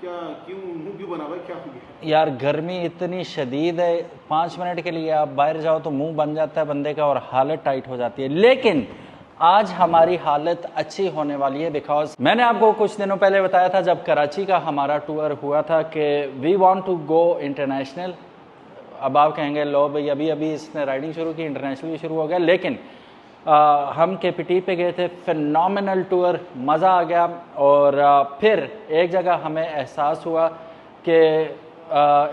क्या क्यों मुंह क्यों बना हुआ है, क्या हो गया? यार गर्मी इतनी शदीद है, 5 मिनट के लिए आप बाहर जाओ तो मुंह बन जाता है बंदे का और हालत टाइट हो जाती है। लेकिन आज हमारी हालत अच्छी होने वाली है बिकॉज मैंने आपको कुछ दिनों पहले बताया था जब कराची का हमारा टूर हुआ था कि we want to go international. अब आप कहेंगे लो भाई अभी अभी इसने राइडिंग शुरू की, इंटरनेशनल भी शुरू हो गया, लेकिन हम KPT पे गए थे, फिनोमिनल टूर, मज़ा आ गया। और फिर एक जगह हमें एहसास हुआ कि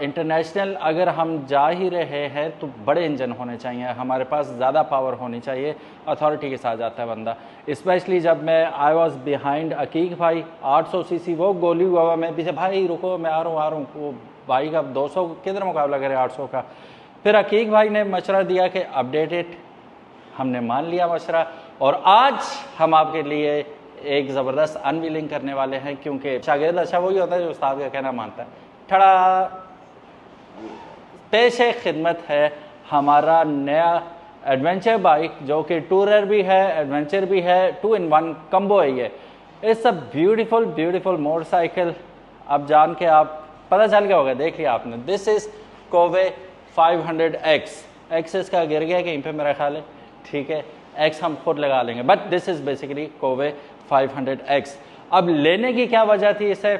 इंटरनेशनल अगर हम जा ही रहे हैं तो बड़े इंजन होने चाहिए, हमारे पास ज़्यादा पावर होनी चाहिए, अथॉरिटी के साथ जाता है बंदा। स्पेशली जब मैं आई वॉज बिहाइंड अकीक भाई 800 cc, वो गोली हुआ मैं पीछे, भाई रुको मैं आ रहा हूँ, वो भाई का 200 किधर मुकाबला करे 800 का। फिर अकीक भाई ने मशवरा दिया कि अपडेटेड, हमने मान लिया मशवरा और आज हम आपके लिए एक ज़बरदस्त अनवीलिंग करने वाले हैं, क्योंकि शागिर्द अच्छा वही होता है जो उस्ताद का कहना मानता है। ठड़ा पेश खिदमत है हमारा नया एडवेंचर बाइक जो कि टूरर भी है एडवेंचर भी है, 2 in 1 कम्बो है ये। It's a beautiful beautiful motorcycle. अब जान के आप पता चल गया होगा, देख लिया आपने। This is Kove 500X। X इसका गिर गया कहीं पे मेरा ख्याल है, ठीक है, एक्स हम खुद लगा लेंगे, but this is basically Kove 500X। अब लेने की क्या वजह थी इसे,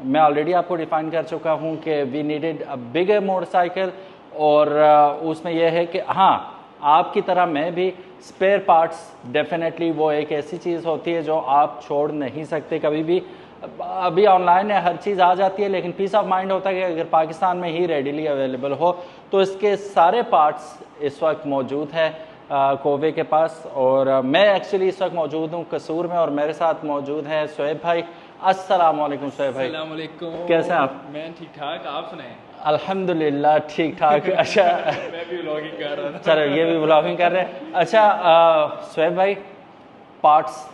मैं ऑलरेडी आपको डिफाइन कर चुका हूँ कि we needed a bigger motorcycle. और उसमें यह है कि हाँ, आपकी तरह मैं भी स्पेयर पार्ट्स, डेफिनेटली वो एक ऐसी चीज़ होती है जो आप छोड़ नहीं सकते कभी भी। अभी ऑनलाइन है, हर चीज़ आ जाती है, लेकिन पीस ऑफ माइंड होता है कि अगर पाकिस्तान में ही रेडीली अवेलेबल हो तो इसके सारे पार्ट्स इस वक्त मौजूद है कोवे के पास। और मैं एक्चुअली इस वक्त मौजूद हूँ कसूर में और मेरे साथ मौजूद हैं शुएब भाई। अस्सलाम वालेकुम शुएब भाई। अस्सलाम वालेकुम। कैसे हैं आप? मैं ठीक ठाक, आप सुनाएं? अल्हम्दुलिल्लाह ठीक ठाक। अच्छा मैं भी व्लॉगिंग कर रहा था। चलो ये भी व्लॉगिंग कर रहे हैं। अच्छा शुएब भाई, पार्ट्स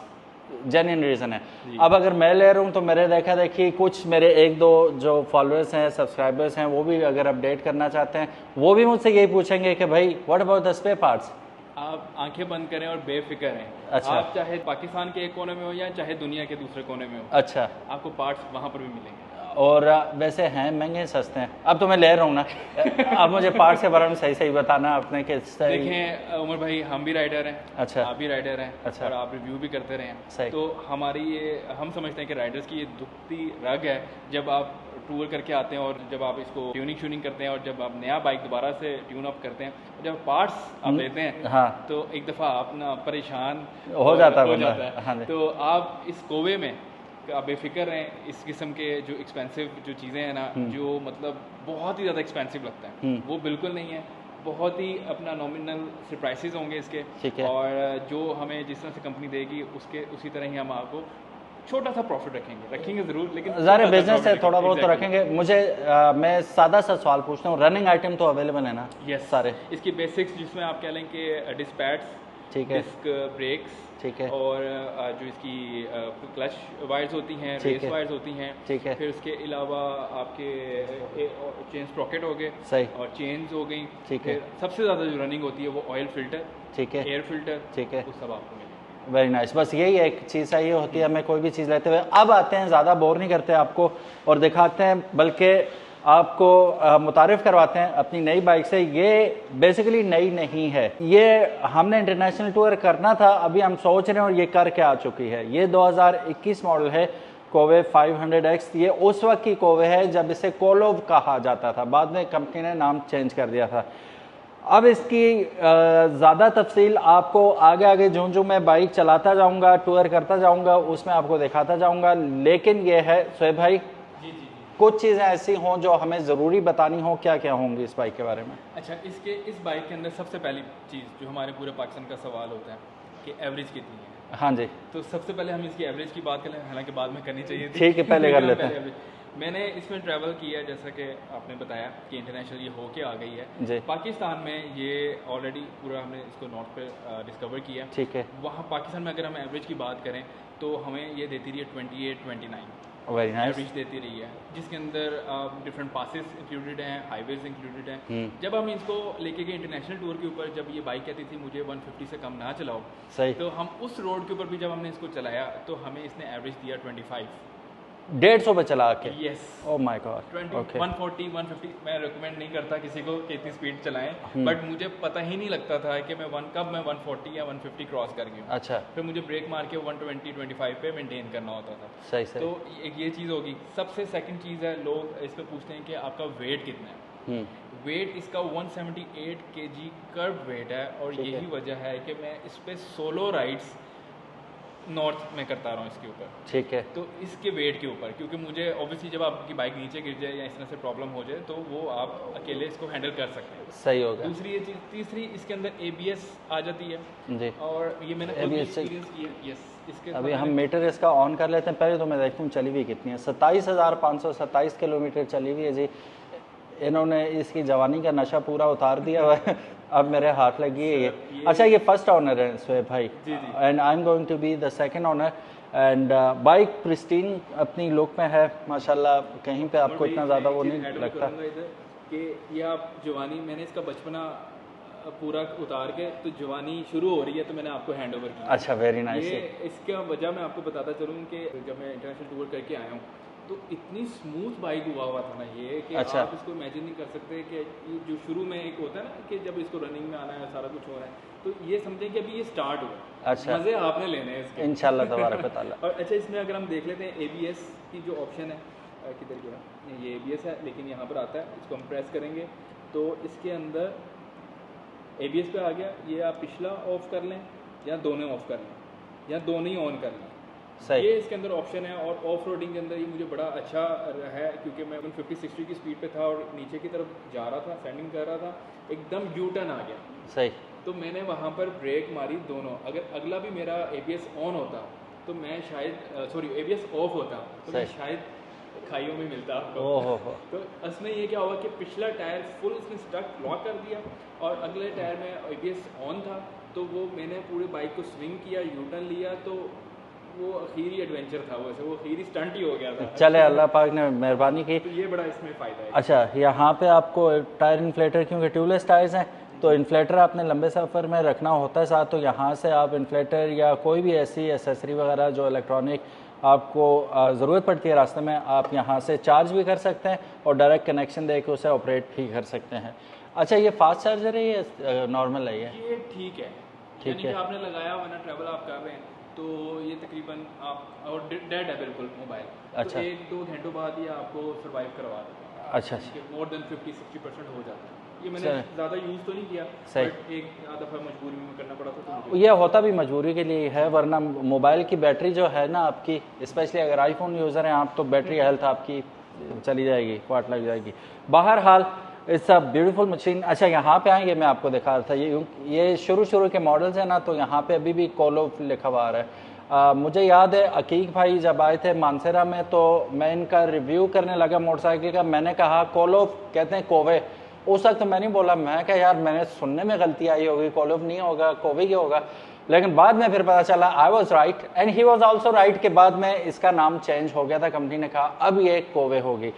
जेन्युइन रीज़न है। अब अगर मैं ले रहा हूँ तो मेरे देखा देखी कुछ मेरे 1-2 जो फॉलोअर्स हैं, सब्सक्राइबर्स हैं, वो भी अगर अपडेट करना चाहते हैं वो भी मुझसे यही पूछेंगे कि भाई what about the spare parts. आप आंखें बंद करें और बेफिक्र रहें। अच्छा। आप चाहे पाकिस्तान के एक कोने में हो या चाहे दुनिया के दूसरे कोने में हो, अच्छा, आपको पार्ट्स वहाँ पर भी मिलेंगे। और वैसे हैं महंगे सस्ते हैं? अब तो मैं ले रहा हूँ ना, अब मुझे पार्ट्स के बारे में सही सही बताना आपने कि देखें उमर भाई, हम भी राइडर हैं, अच्छा, आप भी राइडर हैं, अच्छा, और आप रिव्यू भी करते रहे सही। हैं। तो हमारी ये, हम समझते हैं कि राइडर्स की ये दुखती रग है, जब आप टूर करके आते हैं और जब आप इसको ट्यूनिंग श्यूनिंग करते हैं और जब आप नया बाइक दोबारा से ट्यून अप करते हैं, जब पार्ट्स आप लेते हैं, हाँ, तो एक दफ़ा आप ना परेशान हो जाता है। हाँ, तो आप इस कोवे में आप बेफिक्र हैं। इस किस्म के जो एक्सपेंसिव जो चीज़ें हैं ना, जो मतलब बहुत ही ज़्यादा एक्सपेंसिव लगता है, वो बिल्कुल नहीं है। बहुत ही अपना नॉमिनल से प्राइसेस होंगे इसके, और जो हमें जिस तरह से कंपनी देगी उसके उसी तरह ही हम आपको छोटा सा प्रॉफिट रखेंगे ज़रूर, लेकिन ज़ाहिर बिजनेस है, थोड़ा बहुत तो रखेंगे। मुझे मैं सादा सा सवाल पूछता हूँ, रनिंग आइटम तो अवेलेबल है ना? यस, सारे इसकी बेसिक्स जिसमें आप कह लें कि डिस्पैड्स, ठीक है, डिस्क ब्रेक्स, ठीक है, और जो इसकी क्लच वायर्स होती हैं, रेस वायर्स होती हैं, ठीक है, फिर उसके अलावा आपके चेन स्प्रॉकेट हो गए, सही, और चेन्स हो गई, ठीक है। सबसे ज़्यादा जो रनिंग होती है वो ऑयल फिल्टर, ठीक है, एयर फिल्टर, ठीक है, वो सब आपको मिलेगा। Very nice. बस यही एक चीज़ चाहिए होती है हमें कोई भी चीज़ लेते हुए। अब आते हैं, ज़्यादा बोर नहीं करते आपको और दिखाते हैं, बल्कि आपको मुतारिफ करवाते हैं अपनी नई बाइक से। ये बेसिकली नई नहीं है, ये हमने इंटरनेशनल टूर करना था, अभी हम सोच रहे हैं और ये करके आ चुकी है। ये 2021 मॉडल है कोवे 500X। ये उस वक्त की कोवे है जब इसे कोलोव कहा जाता था, बाद में कंपनी ने नाम चेंज कर दिया था। अब इसकी ज़्यादा तफसील आपको आगे आगे जो जो मैं बाइक चलाता जाऊँगा, टूर करता जाऊँगा, उसमें आपको दिखाता जाऊँगा। लेकिन ये है शुएब भाई, कुछ चीज़ें ऐसी हों जो हमें ज़रूरी बतानी हो, क्या क्या होंगी इस बाइक के बारे में? अच्छा, इस बाइक के अंदर सबसे पहली चीज़ जो हमारे पूरे पाकिस्तान का सवाल होता है कि एवरेज कितनी है। हाँ जी, तो सबसे पहले हम इसकी एवरेज की बात करें, हालांकि बाद में करनी चाहिए थी, ठीक है, पहले कर लेते हैं। मैंने इसमें ट्रैवल किया, जैसा कि आपने बताया कि इंटरनेशनल ये होके आ गई है जी। पाकिस्तान में ये ऑलरेडी पूरा हमने इसको नॉर्थ पे डिस्कवर किया, ठीक है। वहाँ पाकिस्तान में अगर हम एवरेज की बात करें तो हमें ये देती रही है 28-29 वेरी नाइस एवरेज देती रही है, जिसके अंदर डिफरेंट पासेस इंक्लूडेड हैं, हाईवेज इंक्लूडेड हैं। जब हम इसको लेके गए इंटरनेशनल टूर के ऊपर, जब ये बाइक कहती थी मुझे 150 से कम ना चलाओ, सही, तो हम उस रोड के ऊपर भी जब हमने इसको चलाया तो हमें इसने एवरेज दिया 25। 150 पे चला के? Yes. Oh my God. 20, okay 140, 150 मैं रिकमेंड नहीं करता किसी को कि इतनी स्पीड चलाएं, बट मुझे पता ही नहीं लगता था कि मैं कब मैं 140 या 150 क्रॉस कर गया। अच्छा, फिर मुझे ब्रेक मार के 120, 25 पे मेंटेन करना होता था। सही तो एक ये चीज़ होगी। सबसे सेकंड चीज़ है, लोग इस पे पूछते हैं कि आपका वेट कितना है। वेट इसका 178 kg कर्व वेट है, और यही वजह है कि मैं इस पे सोलो राइड्स नॉर्थ में करता रहा हूँ इसके ऊपर। ठीक है। तो इसके वेट के ऊपर, क्योंकि मुझे ऑब्वियसली जब आपकी बाइक नीचे गिर जाए या इस तरह से प्रॉब्लम हो जाए तो वो आप अकेले इसको हैंडल कर सकते हैं। सही होगा। दूसरी ये चीज़, तीसरी इसके अंदर ABS आ जाती है जी, और ये मैंने एक्सपीरियंस किया। यस, इसके अभी हम मीटर इसका ऑन कर लेते हैं। पहले तो मैं देखता हूँ चली हुई कितनी है। 27,527 किलोमीटर चली हुई है जी। इन्होंने इसकी जवानी का नशा पूरा उतार दिया हुआ है। अब मेरे हाथ लगी है ये। अच्छा, ये फर्स्ट ऑनर है शोएब भाई, and I am going to be the second honour. And bike pristine अपनी लुक में है माशाल्लाह, कहीं पे आपको इतना ज़्यादा वो नहीं लगता कि ये आप जवानी, मैंने इसका बचपना पूरा उतार के तो जवानी शुरू हो रही है, तो मैंने आपको हैंड ओवर किया। अच्छा, वेरी नाइस। ये इसका वजह मैं आपको बताता चलूँ कि जब मैं इंटरनेशनल टूर करके आया हूँ तो इतनी स्मूथ बाइक हुआ था ना ये कि अच्छा, आप इसको इमेजिन नहीं कर सकते कि ये जो शुरू में एक होता है ना कि जब इसको रनिंग में आना है, सारा कुछ हो रहा है, तो ये समझें कि अभी ये स्टार्ट हुआ। अच्छा, मज़े आपने लेने हैं इसके इंशाल्लाह तबारक व तआला। और अच्छा, इसमें अगर हम देख लेते हैं ABS की जो ऑप्शन है, किधर गया, ये ABS है लेकिन यहाँ पर आता है, इसको हम प्रेस करेंगे तो इसके अंदर ABS पे आ गया। ये आप पिछला ऑफ कर लें या दोनों ऑफ कर लें या दोनों ही ऑन कर लें, ये इसके अंदर ऑप्शन है। और ऑफ रोडिंग के अंदर ये मुझे बड़ा अच्छा है, क्योंकि मैं 50-60 की स्पीड पे था और नीचे की तरफ जा रहा था, सेंडिंग कर रहा था, एकदम यू टर्न आ गया। सही। तो मैंने वहाँ पर ब्रेक मारी दोनों। अगर अगला भी मेरा ABS ऑन होता तो मैं शायद ABS ऑफ होता तो मैं शायद खाइयों में मिलता। तो उसमें ये क्या हुआ कि पिछला टायर फुल उसने स्टक लॉक कर दिया और अगले टायर में ABS ऑन था, तो वो मैंने पूरी बाइक को स्विंग किया, यू टर्न लिया, तो वो आखिरी एडवेंचर था, वो आखिरी स्टंट ही हो गया था। चले, अल्लाह पाक ने मेहरबानी की। तो ये बड़ा इसमें फ़ायदा है। अच्छा, यहाँ पे आपको टायर इन्फ्लेटर, क्योंकि ट्यूबलेस टायर्स हैं तो इन्फ्लेटर आपने लंबे सफ़र में रखना होता है साथ, तो यहाँ से आप इन्फ्लेटर या कोई भी ऐसी एसेसरी वगैरह जो इलेक्ट्रॉनिक आपको ज़रूरत पड़ती है रास्ते में, आप यहाँ से चार्ज भी कर सकते हैं और डायरेक्ट कनेक्शन दे के उसे ऑपरेट भी कर सकते हैं। अच्छा, ये फास्ट चार्जर है ये नॉर्मल है? ये ठीक है, ठीक है। आपने लगाया वरना ट्रैवल आप कर रहे हैं तो ये तकरीबन आप और डेड है बिल्कुल मोबाइल। अच्छा, तो 1-2 घंटों बाद ये आपको सर्वाइव करवा देता है। अच्छा, मोर देन 50-60% हो जाता है। ये मैंने ज़्यादा यूज़ तो नहीं किया, बट एक दफ़ा मजबूरी में करना पड़ा था। तो ये होता भी मजबूरी के लिए है, वरना मोबाइल की बैटरी जो है ना आपकी, स्पेशली अगर आईफोन यूज़र हैं आप, तो बैटरी हेल्थ आपकी चली जाएगी, क्वाट लग जाएगी। बहरहाल इट्स अ ब्यूटीफुल मशीन। अच्छा, यहाँ पे आएंगे, मैं आपको दिखा रहा था ये शुरू के मॉडल्स हैं ना, तो यहाँ पे अभी भी कोलोफ लिखा हुआ आ रहा है। मुझे याद है अकीक भाई जब आए थे मानसेरा में, तो मैं इनका रिव्यू करने लगा मोटरसाइकिल का, मैंने कहा कोलोफ कहते हैं कोवे। उस वक्त तो मैं नहीं बोला, मैं क्या यार मैंने सुनने में गलती आई होगी, कोलोफ नहीं होगा, कोवे ही होगा। लेकिन बाद में फिर पता चला I was right and he was also right, के बाद में इसका नाम चेंज हो गया था, कंपनी ने कहा अब ये कोवे होगी।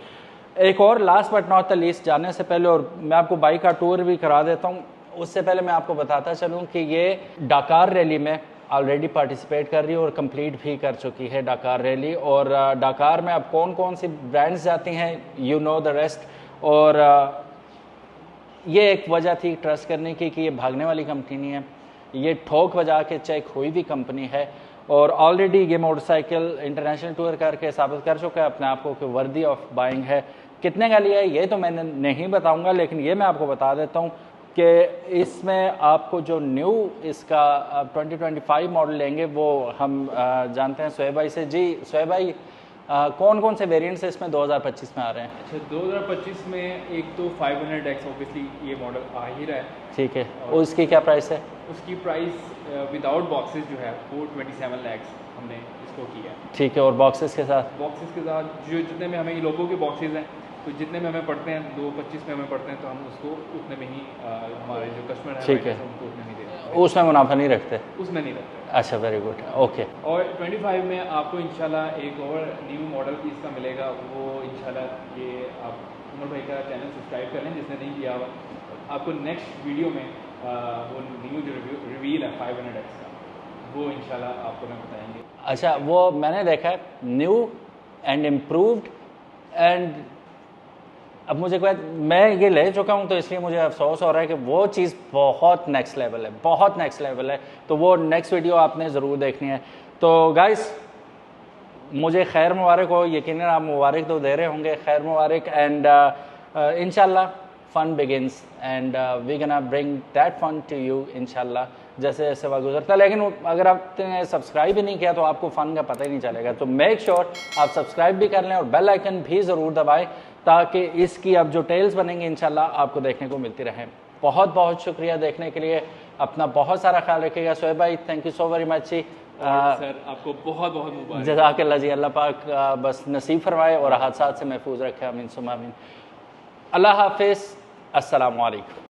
एक और last but not the least, जाने से पहले, और मैं आपको बाइक का टूर भी करा देता हूँ, उससे पहले मैं आपको बताता चलूँ कि ये डाकार रैली में ऑलरेडी पार्टिसिपेट कर रही है और कंप्लीट भी कर चुकी है डाकार रैली। और डाकार में अब कौन कौन सी ब्रांड्स जाती हैं, यू नो द रेस्ट। और ये एक वजह थी ट्रस्ट करने की कि ये भागने वाली कंपनी नहीं है, ये ठोक बजा के चेक हुई भी कंपनी है। और ऑलरेडी ये मोटरसाइकिल इंटरनेशनल टूर करके साबित कर चुका है अपने आप को कि वर्दी ऑफ बाइंग है। कितने का लिया है ये तो मैं नहीं बताऊंगा, लेकिन ये मैं आपको बता देता हूँ कि इसमें आपको जो न्यू इसका 2025 मॉडल लेंगे वो हम जानते हैं शोएब भाई से। जी शोएब भाई, कौन कौन से वेरिएंट्स इसमें 2025 में आ रहे हैं? अच्छा, 2025 में एक तो 500X ऑब्वियसली ये मॉडल आ ही रहा है। ठीक है, और उसकी क्या प्राइस है? उसकी प्राइस विदाउट बॉक्सेस जो है वो 27 लाख हमने इसको किया। ठीक है, और बॉक्सेस के साथ? बॉक्सेस के साथ जो जितने में हमें लोगों के बॉक्सेस हैं, तो जितने में हमें पड़ते हैं 225 में हमें पड़ते हैं, तो हम उसको उतने में ही हमारे जो कस्टमर हैं ठीक है उनको उतने में देते हैं। उसमें मुनाफा नहीं रखते? उसमें नहीं रखते। अच्छा, वेरी गुड, ओके। और 25 में आपको इंशाल्लाह एक और न्यू मॉडल पीस का मिलेगा, वो इंशाल्लाह ये आप उमर भाई का चैनल सब्सक्राइब कर लें जिसने नहीं किया हुआ। आपको नेक्स्ट वीडियो में वो न्यू जो रिवील है 500X का, वो इंशाल्लाह आपको मैं बताएंगे। अच्छा, वो मैंने देखा है न्यू एंड इम्प्रूव्ड। एंड अब मुझे मैं ये ले चुका हूँ तो इसलिए मुझे अफसोस हो रहा है कि वो चीज़ बहुत नेक्स्ट लेवल है, बहुत नेक्स्ट लेवल है। तो वो नेक्स्ट वीडियो आपने ज़रूर देखनी है। तो गाइस मुझे खैर मुबारक हो, यकीनन आप मुबारक तो दे रहे होंगे, खैर मुबारक। एंड इंशाल्लाह fun begins and we gonna bring that fun to you इंशाल्लाह जैसे जैसे वक्त गुजरता है। लेकिन अगर आपने सब्सक्राइब ही नहीं किया तो आपको फ़न का पता ही नहीं चलेगा। तो मेक श्योर आप सब्सक्राइब भी कर लें और बेल आइकन भी ज़रूर दबाएं ताकि इसकी अब जो टेल्स बनेंगे इंशाल्लाह आपको देखने को मिलती रहें। बहुत बहुत शुक्रिया देखने के लिए, अपना बहुत सारा ख्याल रखिएगा। शोएब भाई thank you so very much ji. Sir आपको बहुत बहुत मुबारक। जज़ाकल्लाह जी, अल्लाह पाक बस नसीब फरमाए और हादसात से महफूज रखे। आमीन सुम्मा आमीन। अल्लाह हाफिज़, अस्सलामु अलैकुम।